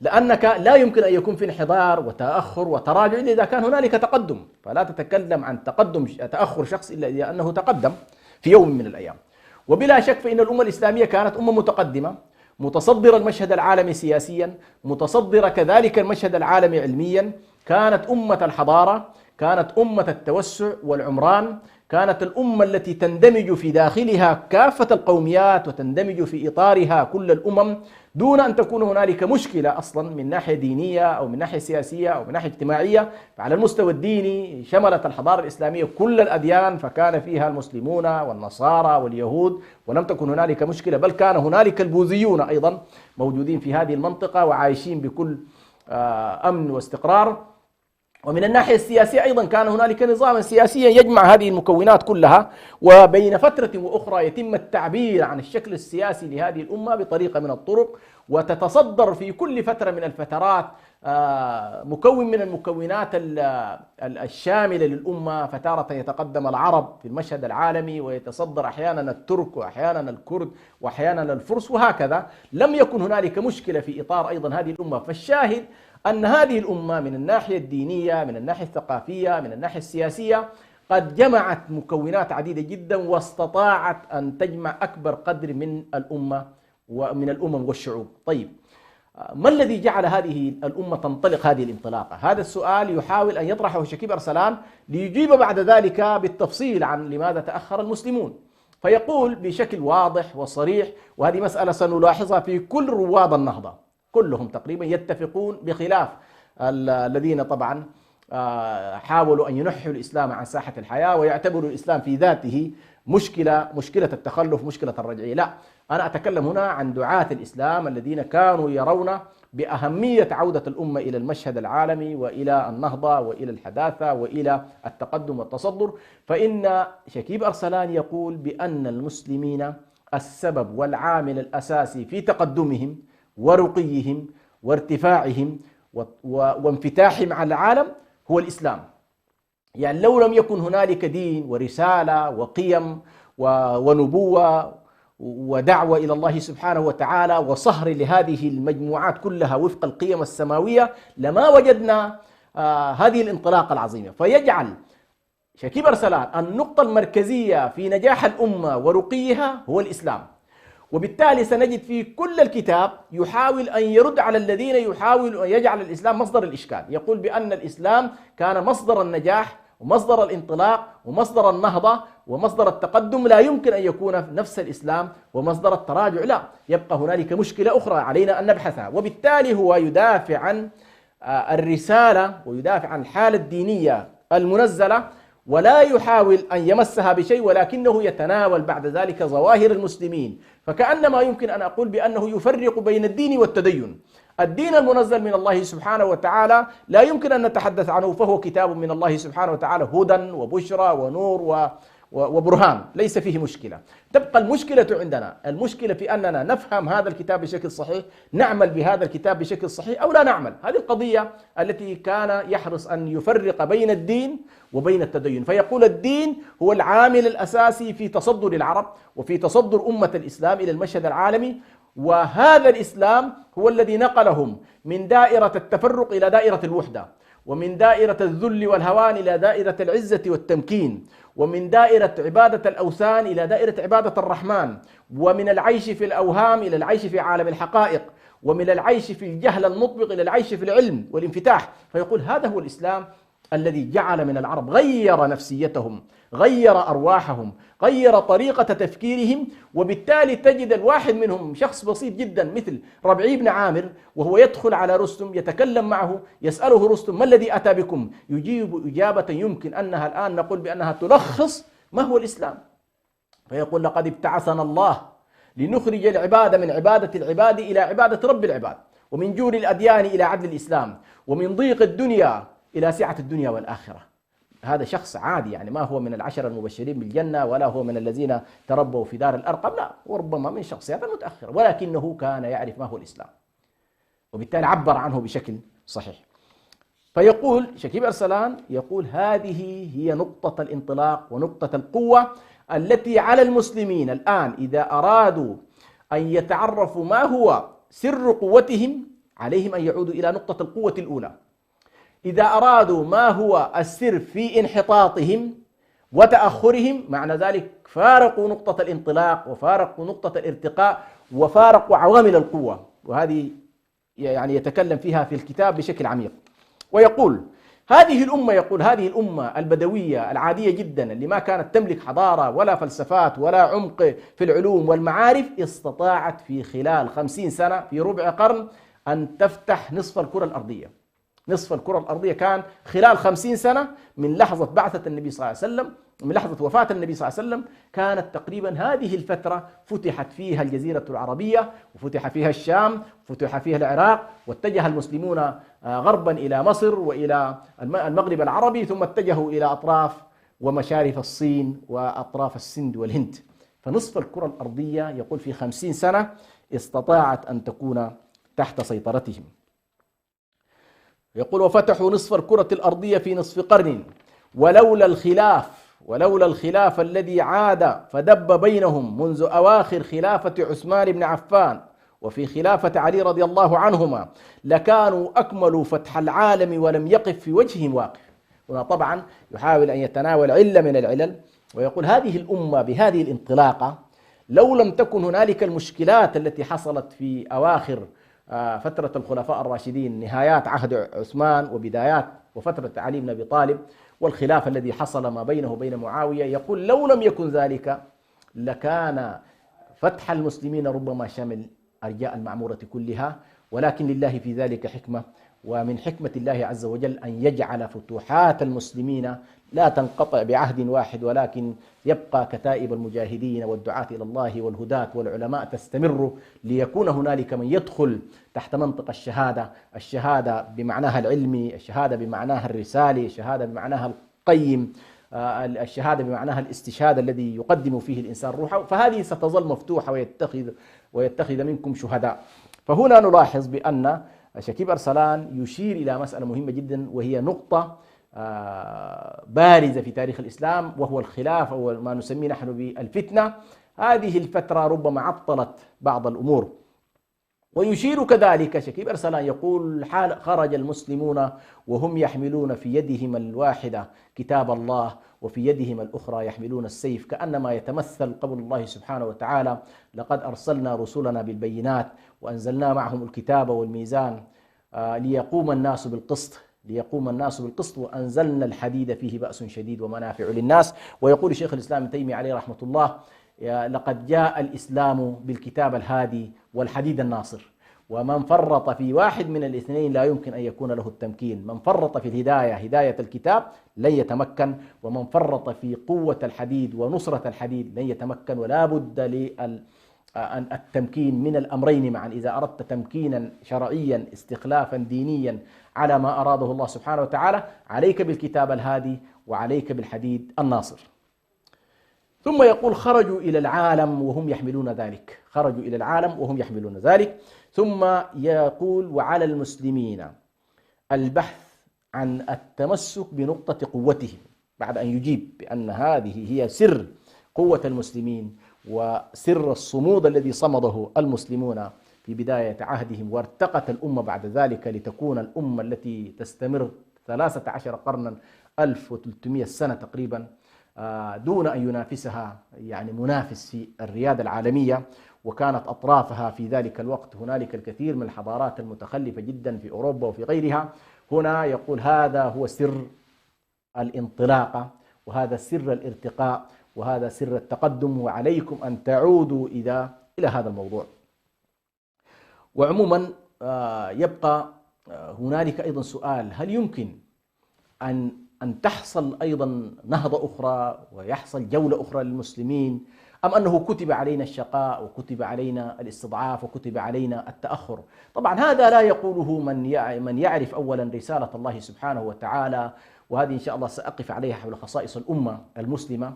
لأنك لا يمكن أن يكون في انحدار وتأخر وتراجع إلا إذا كان هنالك تقدم، فلا تتكلم عن تأخر شخص إلا إذا أنه تقدم في يوم من الأيام. وبلا شك فإن الأمة الإسلامية كانت أمة متقدمة، متصدرة المشهد العالمي سياسيا، متصدرة كذلك المشهد العالمي علميا، كانت أمة الحضارة، كانت أمة التوسع والعمران، كانت الأمة التي تندمج في داخلها كافة القوميات وتندمج في إطارها كل الأمم دون أن تكون هنالك مشكلة أصلا من ناحية دينية أو من ناحية سياسية أو من ناحية اجتماعية. فعلى المستوى الديني شملت الحضارة الإسلامية كل الأديان، فكان فيها المسلمون والنصارى واليهود، ولم تكن هنالك مشكلة، بل كان هنالك البوذيون أيضا موجودين في هذه المنطقة وعايشين بكل أمن واستقرار. ومن الناحية السياسية أيضا كان هنالك نظاما سياسيا يجمع هذه المكونات كلها، وبين فترة وأخرى يتم التعبير عن الشكل السياسي لهذه الأمة بطريقة من الطرق، وتتصدر في كل فترة من الفترات مكون من المكونات الشاملة للأمة. فتارة يتقدم العرب في المشهد العالمي، ويتصدر أحيانا الترك وأحيانا الكرد وأحيانا الفرس، وهكذا. لم يكن هنالك مشكلة في إطار أيضا هذه الأمة. فالشاهد أن هذه الأمة من الناحية الدينية، من الناحية الثقافية، من الناحية السياسية قد جمعت مكونات عديدة جدا، واستطاعت أن تجمع أكبر قدر من الأمة ومن الأمم والشعوب. طيب، ما الذي جعل هذه الأمة تنطلق هذه الانطلاقة؟ هذا السؤال يحاول أن يطرحه شكيب أرسلان ليجيب بعد ذلك بالتفصيل عن لماذا تأخر المسلمون. فيقول بشكل واضح وصريح، وهذه مسألة سنلاحظها في كل رواد النهضة، كلهم تقريبا يتفقون، بخلاف الذين طبعا حاولوا أن ينحوا الإسلام عن ساحة الحياة ويعتبروا الإسلام في ذاته مشكلة التخلف، مشكلة الرجعية. لا، أنا أتكلم هنا عن دعاة الإسلام الذين كانوا يرون بأهمية عودة الأمة إلى المشهد العالمي وإلى النهضة وإلى الحداثة وإلى التقدم والتصدر. فإن شكيب أرسلان يقول بأن المسلمين السبب والعامل الأساسي في تقدمهم ورقيهم وارتفاعهم وانفتاحهم على العالم هو الإسلام. يعني لو لم يكن هنالك دين ورسالة وقيم ونبوة ودعوة إلى الله سبحانه وتعالى وصهر لهذه المجموعات كلها وفق القيم السماوية، لما وجدنا هذه الانطلاقة العظيمة. فيجعل شكيب أرسلان النقطة المركزية في نجاح الأمة ورقيها هو الإسلام. وبالتالي سنجد في كل الكتاب يحاول أن يرد على الذين يحاولوا أن يجعل الإسلام مصدر الإشكال. يقول بأن الإسلام كان مصدر النجاح ومصدر الانطلاق ومصدر النهضة ومصدر التقدم، لا يمكن أن يكون نفس الإسلام ومصدر التراجع، لا، يبقى هنالك مشكلة أخرى علينا أن نبحثها. وبالتالي هو يدافع عن الرسالة ويدافع عن الحالة الدينية المنزلة، ولا يحاول أن يمسها بشيء، ولكنه يتناول بعد ذلك ظواهر المسلمين. فكأنما يمكن أن أقول بأنه يفرق بين الدين والتدين. الدين المنزل من الله سبحانه وتعالى لا يمكن أن نتحدث عنه، فهو كتاب من الله سبحانه وتعالى هدى وبشرى ونور وبرهان، ليس فيه مشكلة. تبقى المشكلة عندنا، المشكلة في أننا نفهم هذا الكتاب بشكل صحيح، نعمل بهذا الكتاب بشكل صحيح أو لا نعمل. هذه القضية التي كان يحرص أن يفرق بين الدين وبين التدين. فيقول الدين هو العامل الأساسي في تصدر العرب وفي تصدر أمة الإسلام إلى المشهد العالمي، وهذا الإسلام هو الذي نقلهم من دائرة التفرق إلى دائرة الوحدة، ومن دائرة الذل والهوان إلى دائرة العزة والتمكين، ومن دائرة عبادة الأوثان إلى دائرة عبادة الرحمن، ومن العيش في الأوهام إلى العيش في عالم الحقائق، ومن العيش في الجهل المطبق إلى العيش في العلم والانفتاح. فيقول هذا هو الإسلام الذي جعل من العرب، غير نفسيتهم، غير أرواحهم، غير طريقة تفكيرهم. وبالتالي تجد الواحد منهم شخص بسيط جدا مثل ربعي بن عامر، وهو يدخل على رستم يتكلم معه، يسأله رستم ما الذي أتى بكم؟ يجيب إجابة يمكن أنها الآن نقول بأنها تلخص ما هو الإسلام. فيقول لقد ابتعثنا الله لنخرج العباد من عبادة العباد إلى عبادة رب العباد، ومن جور الأديان إلى عدل الإسلام، ومن ضيق الدنيا إلى سعة الدنيا والآخرة. هذا شخص عادي، يعني ما هو من العشر المبشرين بالجنة، ولا هو من الذين تربوا في دار الأرقم، لا، وربما من شخصيات متأخرة، ولكنه كان يعرف ما هو الإسلام، وبالتالي عبر عنه بشكل صحيح. فيقول شكيب أرسلان، يقول هذه هي نقطة الانطلاق ونقطة القوة التي على المسلمين الآن إذا أرادوا أن يتعرفوا ما هو سر قوتهم، عليهم أن يعودوا إلى نقطة القوة الأولى. إذا أرادوا ما هو السر في انحطاطهم وتأخرهم، معنى ذلك فارقوا نقطة الانطلاق وفارقوا نقطة الارتقاء وفارقوا عوامل القوة، وهذه يعني يتكلم فيها في الكتاب بشكل عميق. ويقول هذه الأمة، يقول هذه الأمة البدوية العادية جدا اللي ما كانت تملك حضارة ولا فلسفات ولا عمق في العلوم والمعارف، استطاعت في خلال 50 سنة، في ربع قرن، أن تفتح نصف الكرة الأرضية. نصف الكرة الأرضية كان خلال 50 سنة من لحظة بعثة النبي صلى الله عليه وسلم، من لحظة وفاة النبي صلى الله عليه وسلم، كانت تقريبا هذه الفترة فتحت فيها الجزيرة العربية، وفتح فيها الشام، فتح فيها العراق، واتجه المسلمون غربا إلى مصر وإلى المغرب العربي، ثم اتجهوا إلى أطراف ومشارف الصين وأطراف السند والهند. فنصف الكرة الأرضية يقول في 50 سنة استطاعت أن تكون تحت سيطرتهم. يقول وفتحوا نصف الكرة الأرضية في نصف قرن، ولولا الخلاف الذي عاد فدب بينهم منذ أواخر خلافة عثمان بن عفان وفي خلافة علي رضي الله عنهما لكانوا أكملوا فتح العالم ولم يقف في وجههم واقف. هنا طبعا يحاول أن يتناول علة من العلل، ويقول هذه الأمة بهذه الانطلاقة لو لم تكن هنالك المشكلات التي حصلت في أواخر فترة الخلفاء الراشدين، نهايات عهد عثمان وبدايات وفترة علي بن أبي طالب والخلاف الذي حصل ما بينه وبين معاوية، يقول لو لم يكن ذلك لكان فتح المسلمين ربما شمل أرجاء المعمورة كلها، ولكن لله في ذلك حكمة، ومن حكمة الله عز وجل أن يجعل فتوحات المسلمين لا تنقطع بعهد واحد، ولكن يبقى كتائب المجاهدين والدعاة إلى الله والهداة والعلماء تستمر، ليكون هنالك من يدخل تحت منطق الشهادة بمعناها العلمي، الشهادة بمعناها الرسالي، الشهادة بمعناها القيم، الشهادة بمعناها الاستشهاد الذي يقدم فيه الإنسان روحه. فهذه ستظل مفتوحة ويتخذ منكم شهداء. فهنا نلاحظ بأن شكيب أرسلان يشير إلى مسألة مهمة جدا، وهي نقطة بارزة في تاريخ الإسلام، وهو الخلاف أو ما نسميه نحن بالفتنة هذه الفترة ربما عطلت بعض الأمور. ويشير كذلك شكيب أرسلان يقول: حال خرج المسلمون وهم يحملون في يدهم الواحدة كتاب الله وفي يدهم الأخرى يحملون السيف، كأنما يتمثل قول الله سبحانه وتعالى: لقد أرسلنا رسلنا بالبينات وأنزلنا معهم الكتاب والميزان ليقوم الناس بالقسط وأنزلنا الحديد فيه بأس شديد ومنافع للناس. ويقول شيخ الإسلام ابن تيمية عليه رحمة الله: لقد جاء الإسلام بالكتاب الهادي والحديد الناصر، ومن فرط في واحد من الاثنين لا يمكن أن يكون له التمكين. من فرط في الهداية، هداية الكتاب، لن يتمكن، ومن فرط في قوة الحديد ونصرة الحديد لن يتمكن. ولا بد للتمكين من الأمرين معا. إذا أردت تمكينا شرعيا استخلافا دينيا على ما أراده الله سبحانه وتعالى، عليك بالكتاب الهادي وعليك بالحديد الناصر. ثم يقول: خرجوا إلى العالم وهم يحملون ذلك. ثم يقول: وعلى المسلمين البحث عن التمسك بنقطة قوتهم، بعد أن يجيب بأن هذه هي سر قوة المسلمين وسر الصمود الذي صمده المسلمون في بداية عهدهم، وارتقت الأمة بعد ذلك لتكون الأمة التي تستمر 13 قرنا 1300 سنة تقريبا دون أن ينافسها منافس في الريادة العالمية. وكانت أطرافها في ذلك الوقت هنالك الكثير من الحضارات المتخلفة جدا في أوروبا وفي غيرها. هنا يقول: هذا هو سر الانطلاقة، وهذا سر الارتقاء، وهذا سر التقدم، وعليكم أن تعودوا إلى هذا الموضوع. وعموما يبقى هنالك أيضا سؤال: هل يمكن أن تحصل أيضا نهضة أخرى ويحصل جولة أخرى للمسلمين، أم أنه كتب علينا الشقاء وكتب علينا الاستضعاف وكتب علينا التأخر؟ طبعا هذا لا يقوله من يعرف أولا رسالة الله سبحانه وتعالى، وهذه إن شاء الله سأقف عليها حول خصائص الأمة المسلمة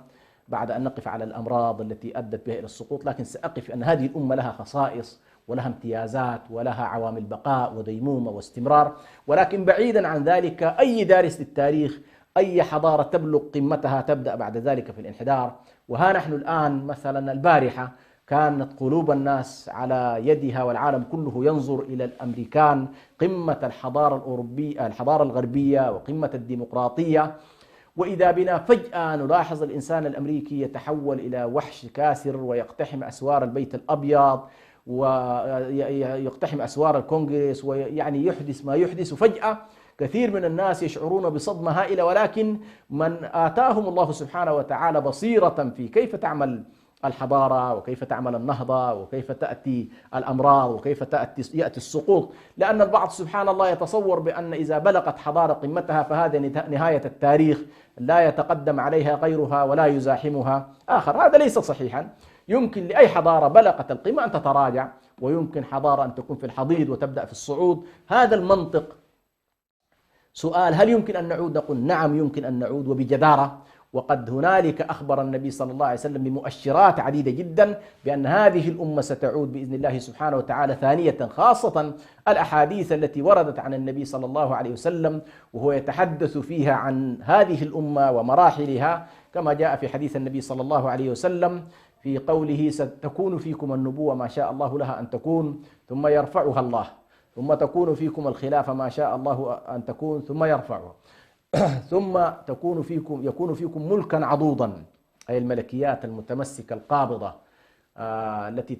بعد أن نقف على الأمراض التي أدت بها إلى السقوط. لكن سأقف أن هذه الأمة لها خصائص ولها امتيازات ولها عوامل بقاء وديمومة واستمرار. ولكن بعيدا عن ذلك، أي دارس للتاريخ، أي حضارة تبلغ قمتها تبدأ بعد ذلك في الانحدار. وها نحن الآن مثلا البارحة كانت قلوب الناس على يدها والعالم كله ينظر إلى الأمريكان، قمة الحضارة الأوروبية، الحضارة الغربية وقمة الديمقراطية، وإذا بنا فجأة نلاحظ الإنسان الأمريكي يتحول إلى وحش كاسر ويقتحم أسوار البيت الأبيض ويقتحم أسوار الكونغرس يحدث ما يحدث. وفجأة كثير من الناس يشعرون بصدمة هائلة، ولكن من آتاهم الله سبحانه وتعالى بصيرة في كيف تعمل الحضارة وكيف تعمل النهضة وكيف تأتي الأمراض وكيف يأتي السقوط. لأن البعض سبحان الله يتصور بأن إذا بلغت حضارة قمتها فهذا نهاية التاريخ، لا يتقدم عليها غيرها ولا يزاحمها آخر. هذا ليس صحيحا. يمكن لأي حضارة بلغت القمة أن تتراجع، ويمكن حضارة أن تكون في الحضيض وتبدأ في الصعود. هذا المنطق. سؤال: هل يمكن أن نعود؟ نقول نعم يمكن أن نعود وبجدارة. وقد هنالك أخبر النبي صلى الله عليه وسلم بمؤشرات عديدة جدا بأن هذه الأمة ستعود بإذن الله سبحانه وتعالى ثانية، خاصة الأحاديث التي وردت عن النبي صلى الله عليه وسلم وهو يتحدث فيها عن هذه الأمة ومراحلها، كما جاء في حديث النبي صلى الله عليه وسلم في قوله: ستكون فيكم النبوة ما شاء الله لها أن تكون ثم يرفعها الله، ثم تكون فيكم الخلافة ما شاء الله أن تكون ثم يرفعها، ثم يكون فيكم ملكا عضوضا، أي الملكيات المتمسكة القابضة التي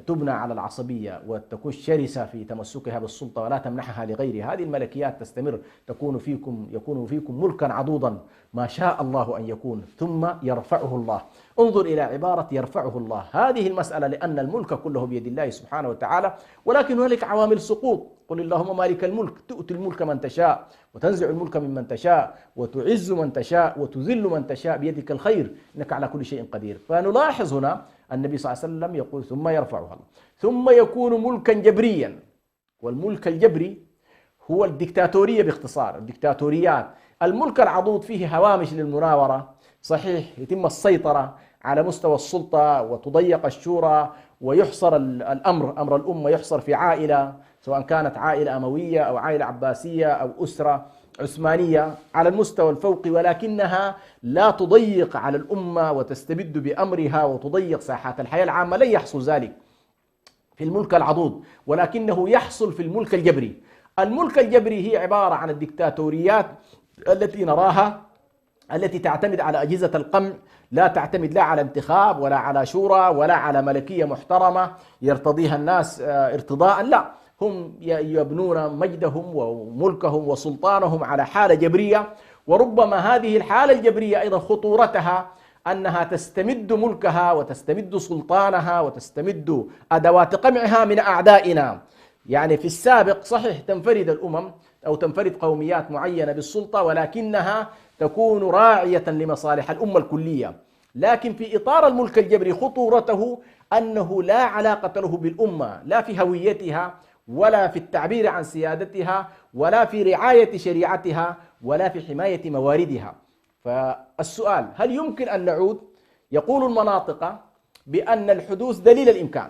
تبنى على العصبية وتكون شرسة في تمسكها بالسلطة ولا تمنحها لغيرها. هذه الملكيات تستمر، يكون فيكم ملكا عضوضا ما شاء الله أن يكون ثم يرفعه الله. انظر إلى عبارة يرفعه الله. هذه المسألة لأن الملك كله بيد الله سبحانه وتعالى، ولكن هنالك عوامل سقوط. قل اللهم مالك الملك تؤتي الملك من تشاء وتنزع الملك ممن تشاء وتعز من تشاء وتذل من تشاء بيدك الخير إنك على كل شيء قدير. فنلاحظ هنا النبي صلى الله عليه وسلم يقول ثم يرفعها الله، ثم يكون ملكا جبريا. والملك الجبري هو الدكتاتورية باختصار، الدكتاتوريات. الملك العضوض فيه هوامش للمناورة، صحيح يتم السيطرة على مستوى السلطة وتضيق الشورى ويحصر أمر الأمة يحصر في عائلة، سواء كانت عائلة أموية أو عائلة عباسية أو أسرة عثمانية على المستوى الفوقي، ولكنها لا تضيق على الأمة وتستبد بأمرها وتضيق ساحات الحياة العامة. لن يحصل ذلك في الملك العضوض، ولكنه يحصل في الملك الجبري. الملك الجبري هي عبارة عن الدكتاتوريات التي نراها، التي تعتمد على أجهزة القمع، لا تعتمد لا على انتخاب ولا على شورى ولا على ملكية محترمة يرتضيها الناس ارتضاء، لا، هم يبنون مجدهم وملكهم وسلطانهم على حالة جبرية. وربما هذه الحالة الجبرية أيضا خطورتها أنها تستمد ملكها وتستمد سلطانها وتستمد أدوات قمعها من أعدائنا. يعني في السابق صحيح تنفرد الأمم أو تنفرد قوميات معينة بالسلطة، ولكنها تكون راعية لمصالح الأمة الكلية. لكن في إطار الملك الجبري خطورته أنه لا علاقة له بالأمة، لا في هويتها ولا في التعبير عن سيادتها ولا في رعاية شريعتها ولا في حماية مواردها. فالسؤال: هل يمكن أن نعود؟ يقول المناطق بأن الحدوث دليل الإمكان.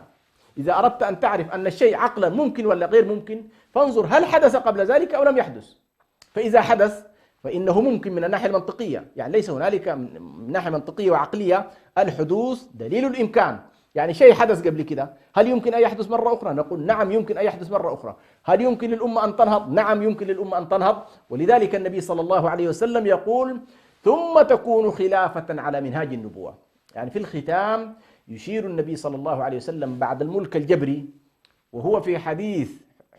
إذا أردت أن تعرف أن الشيء عقلا ممكن ولا غير ممكن، فانظر هل حدث قبل ذلك أو لم يحدث. فإذا حدث فإنه ممكن من الناحية المنطقية، يعني ليس هنالك من ناحية منطقية وعقلية الحدوث دليل الإمكان. يعني شيء حدث قبل كده، هل يمكن أن يحدث مرة أخرى؟ نقول نعم يمكن أن يحدث مرة أخرى. هل يمكن للأمة أن تنهض؟ نعم يمكن للأمة أن تنهض. ولذلك النبي صلى الله عليه وسلم يقول: ثم تكون خلافة على منهاج النبوة. يعني في الختام يشير النبي صلى الله عليه وسلم بعد الملك الجبري، وهو في حديث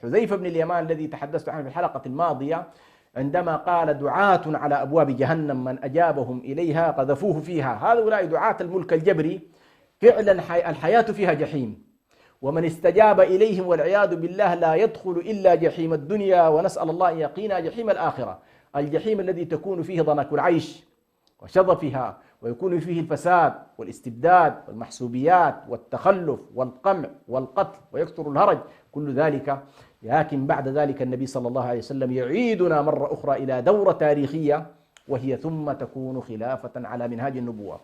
حذيفة بن اليمان الذي تحدثت عنه في الحلقة الماضية، عندما قال: دعاة على أبواب جهنم من أجابهم إليها قذفوه فيها. هؤلاء دعاة الملك الجبري فعلا الحياة فيها جحيم، ومن استجاب إليهم والعياذ بالله لا يدخل إلا جحيم الدنيا، ونسأل الله أن يقينا جحيم الآخرة، الجحيم الذي تكون فيه ضنك العيش وشظفها، ويكون فيه الفساد والاستبداد والمحسوبيات والتخلف والقمع والقتل ويكثر الهرج، كل ذلك. لكن بعد ذلك النبي صلى الله عليه وسلم يعيدنا مرة أخرى إلى دورة تاريخية، وهي ثم تكون خلافة على منهاج النبوة.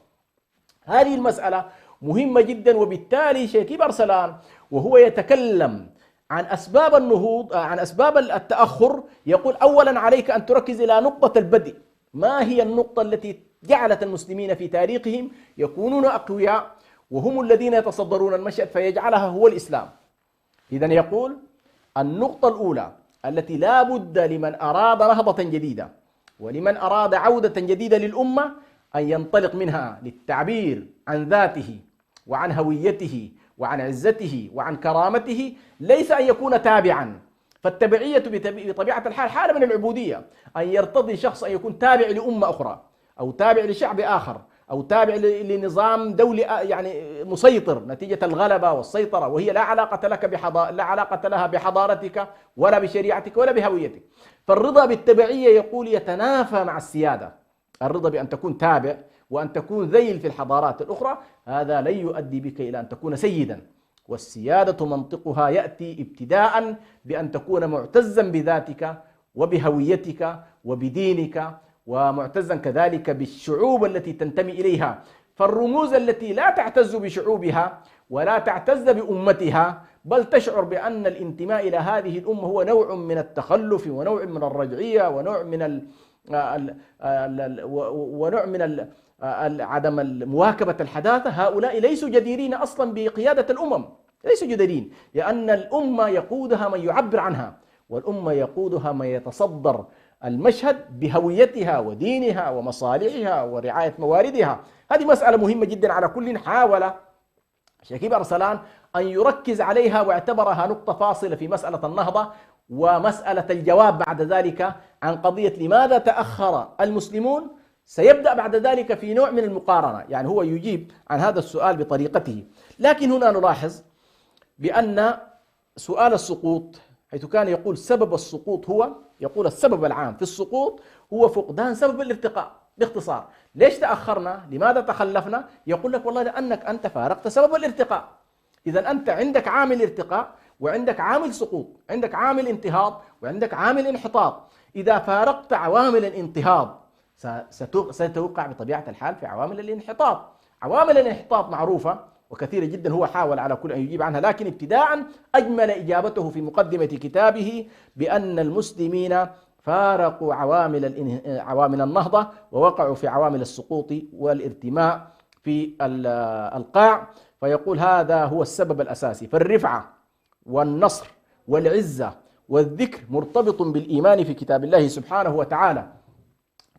هذه المسألة مهمة جدا. وبالتالي شيخ أرسلان وهو يتكلم عن أسباب النهوض، عن أسباب التأخر، يقول: أولا عليك أن تركز إلى نقطة البدء. ما هي النقطة التي جعلت المسلمين في تاريخهم يكونون أقوياء وهم الذين يتصدرون المشهد فيجعلها هو الإسلام؟ إذن يقول: النقطة الأولى التي لا بد لمن أراد نهضة جديدة ولمن أراد عودة جديدة للأمة أن ينطلق منها للتعبير عن ذاته وعن هويته وعن عزته وعن كرامته، ليس أن يكون تابعا. فالتبعية بطبيعة الحال حالة من العبودية، أن يرتضي شخص أن يكون تابع لأمة أخرى أو تابع لشعب آخر أو تابع لنظام دولي يعني مسيطر نتيجة الغلبة والسيطرة، وهي لا علاقة لها بحضارتك ولا بشريعتك ولا بهويتك. فالرضا بالتبعية يقول يتنافى مع السيادة. الرضا بأن تكون تابع وأن تكون ذيل في الحضارات الأخرى هذا لن يؤدي بك إلى أن تكون سيدا. والسيادة منطقها يأتي ابتداء بأن تكون معتزا بذاتك وبهويتك وبدينك، ومعتزا كذلك بالشعوب التي تنتمي إليها. فالرموز التي لا تعتز بشعوبها ولا تعتز بأمتها بل تشعر بأن الانتماء إلى هذه الأمة هو نوع من التخلف ونوع من الرجعية ونوع من عدم مواكبة الحداثة، هؤلاء ليسوا جديرين أصلا بقيادة الأمم، ليسوا جديرين، لأن الأمة يقودها من يعبر عنها، والأمة يقودها من يتصدر المشهد بهويتها ودينها ومصالحها ورعاية مواردها. هذه مسألة مهمة جدا. على كل حاول شيخ أرسلان أن يركز عليها واعتبرها نقطة فاصلة في مسألة النهضة ومسألة الجواب بعد ذلك عن قضية لماذا تأخر المسلمون. سيبدأ بعد ذلك في نوع من المقارنة، يعني هو يجيب عن هذا السؤال بطريقته. لكن هنا نلاحظ بأن سؤال السقوط، حيث كان يقول سبب السقوط هو، يقول السبب العام في السقوط هو فقدان سبب الارتقاء. باختصار، ليش تأخرنا؟ لماذا تخلفنا؟ يقول لك والله لأنك أنت فارقت سبب الارتقاء. إذا أنت عندك عامل ارتقاء وعندك عامل سقوط، عندك عامل انتهاض وعندك عامل انحطاط. إذا فارقت عوامل الانتهاض ستوقع بطبيعة الحال في عوامل الانحطاط. عوامل الانحطاط معروفة وكثيرة جدا، هو حاول على كل أن يجيب عنها، لكن ابتداء أجمل إجابته في مقدمة كتابه بأن المسلمين فارقوا عوامل النهضة ووقعوا في عوامل السقوط والارتماء في القاع. فيقول هذا هو السبب الأساسي. فالرفعة والنصر والعزة والذكر مرتبط بالإيمان في كتاب الله سبحانه وتعالى.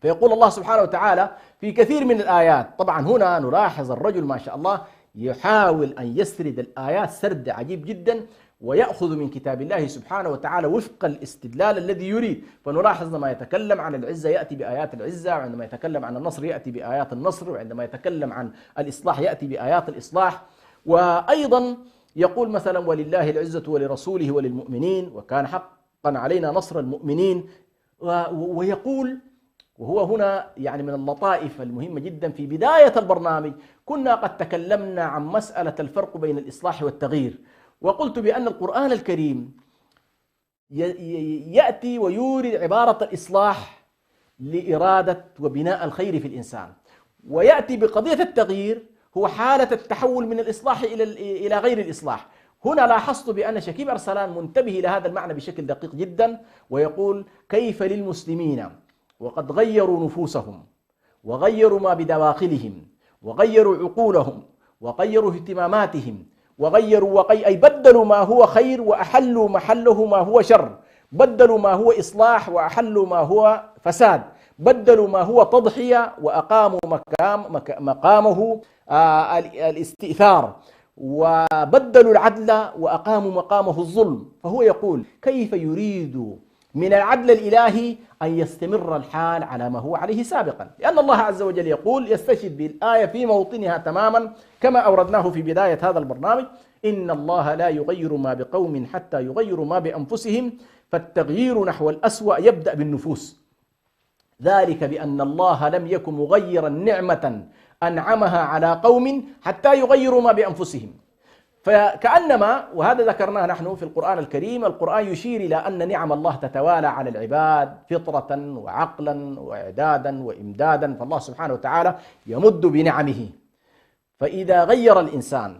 فيقول الله سبحانه وتعالى في كثير من الآيات، طبعا هنا نلاحظ الرجل ما شاء الله يحاول أن يسرد الآيات سرد عجيب جدا، ويأخذ من كتاب الله سبحانه وتعالى وفق الاستدلال الذي يريد. فنلاحظ عندما يتكلم عن العزة يأتي بآيات العزة، وعندما يتكلم عن النصر يأتي بآيات النصر، وعندما يتكلم عن الإصلاح يأتي بآيات الإصلاح. وأيضا يقول مثلا ولله العزة ولرسوله وللمؤمنين وكان حقا علينا نصر المؤمنين. ويقول، وهو هنا يعني من اللطائف المهمة جدا، في بداية البرنامج كنا قد تكلمنا عن مسألة الفرق بين الإصلاح والتغيير، وقلت بأن القرآن الكريم يأتي ويورد عبارة الإصلاح لإرادة وبناء الخير في الإنسان، ويأتي بقضية التغيير هو حالة التحول من الإصلاح إلى غير الإصلاح. هنا لاحظت بأن شكيب أرسلان منتبه إلى هذا المعنى بشكل دقيق جدا، ويقول كيف للمسلمين وقد غيروا نفوسهم وغيروا ما بدواخلهم وغيروا عقولهم وغيروا اهتماماتهم أي بدلوا ما هو خير وأحلوا محله ما هو شر، بدلوا ما هو إصلاح وأحلوا ما هو فساد، بدلوا ما هو تضحية وأقاموا مقامه الاستئثار، وبدلوا العدل وأقاموا مقامه الظلم. فهو يقول كيف يريد من العدل الإلهي أن يستمر الحال على ما هو عليه سابقا، لأن الله عز وجل يقول يستشهد بالآية في موطنها تماما كما أوردناه في بداية هذا البرنامج: إن الله لا يغير ما بقوم حتى يغيروا ما بأنفسهم، فالتغيير نحو الأسوأ يبدأ بالنفوس، ذلك بأن الله لم يكن مغيرا نعمة أنعمها على قوم حتى يغيروا ما بأنفسهم. فكأنما، وهذا ذكرناه نحن في القرآن الكريم، القرآن يشير إلى أن نعم الله تتوالى على العباد فطرة وعقلا وإعدادا وإمدادا، فالله سبحانه وتعالى يمد بنعمه. فإذا غير الإنسان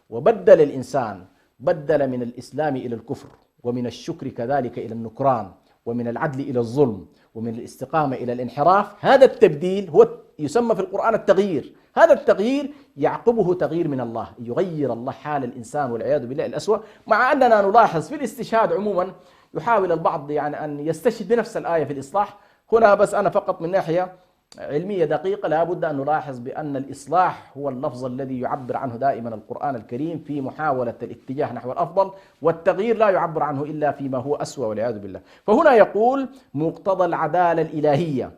وبدل الإنسان، بدل من الإسلام إلى الكفر، ومن الشكر كذلك إلى النكران، ومن العدل إلى الظلم، ومن الاستقامة إلى الانحراف، هذا التبديل هو يسمى في القرآن التغيير. هذا التغيير يعقبه تغيير من الله، يغير الله حال الإنسان والعياذ بالله الأسوأ. مع أننا نلاحظ في الاستشهاد عموما يحاول البعض يعني أن يستشهد بنفس الآية في الإصلاح. هنا بس أنا فقط من ناحية علمية دقيقة لا بد أن نلاحظ بأن الإصلاح هو اللفظ الذي يعبر عنه دائما القرآن الكريم في محاولة الاتجاه نحو الأفضل، والتغيير لا يعبر عنه إلا فيما هو أسوأ والعياذ بالله. فهنا يقول مقتضى العدالة الإلهية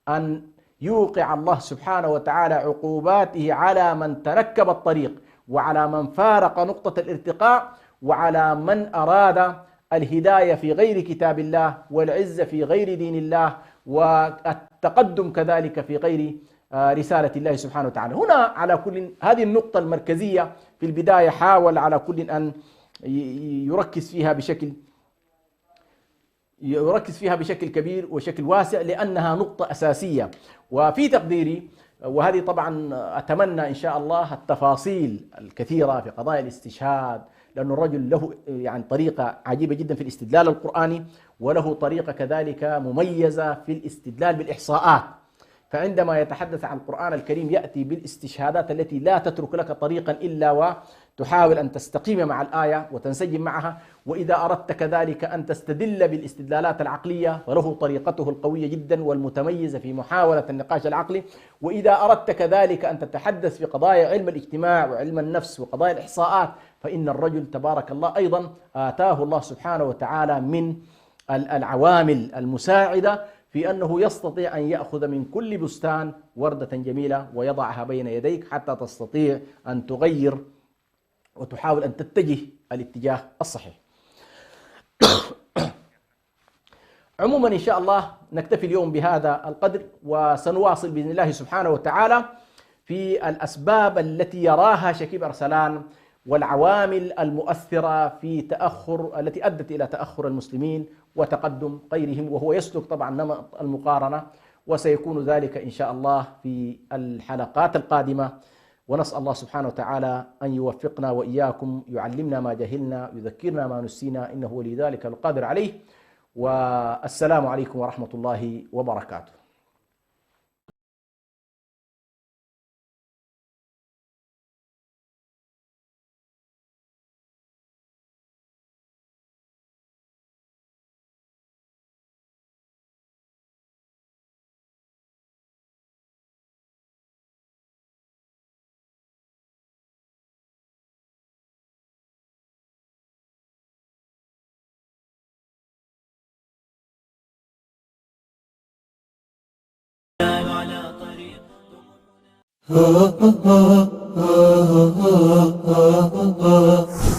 أن يوقع الله سبحانه وتعالى عقوباته على من تنكب الطريق، وعلى من فارق نقطة الارتقاء، وعلى من أراد الهداية في غير كتاب الله، والعزة في غير دين الله، والتقدم كذلك في غير رسالة الله سبحانه وتعالى. هنا على كل هذه النقطة المركزية في البداية حاول على كل أن يركز فيها بشكل كبير وشكل واسع، لأنها نقطة أساسية. وفي تقديري، وهذه طبعا أتمنى إن شاء الله التفاصيل الكثيرة في قضايا الاستشهاد، لأن الرجل له يعني طريقة عجيبة جدا في الاستدلال القرآني، وله طريقة كذلك مميزة في الاستدلال بالإحصاءات. فعندما يتحدث عن القرآن الكريم يأتي بالاستشهادات التي لا تترك لك طريقا إلا وتحاول أن تستقيم مع الآية وتنسجم معها. وإذا أردت كذلك أن تستدل بالاستدلالات العقلية فله طريقته القوية جدا والمتميزة في محاولة النقاش العقلي. وإذا أردت كذلك أن تتحدث في قضايا علم الاجتماع وعلم النفس وقضايا الإحصاءات، فإن الرجل تبارك الله أيضا آتاه الله سبحانه وتعالى من العوامل المساعدة في أنه يستطيع أن يأخذ من كل بستان وردة جميلة ويضعها بين يديك حتى تستطيع أن تغير وتحاول أن تتجه الاتجاه الصحيح. عموما إن شاء الله نكتفي اليوم بهذا القدر، وسنواصل بإذن الله سبحانه وتعالى في الأسباب التي يراها شكيب أرسلان والعوامل المؤثرة في التي أدت إلى تأخر المسلمين وتقدم غيرهم، وهو يسلك طبعا نمط المقارنة، وسيكون ذلك إن شاء الله في الحلقات القادمة. ونسأل الله سبحانه وتعالى أن يوفقنا وإياكم، يعلمنا ما جهلنا، يذكرنا ما نسينا، إنه ولي ذلك القادر عليه. والسلام عليكم ورحمة الله وبركاته.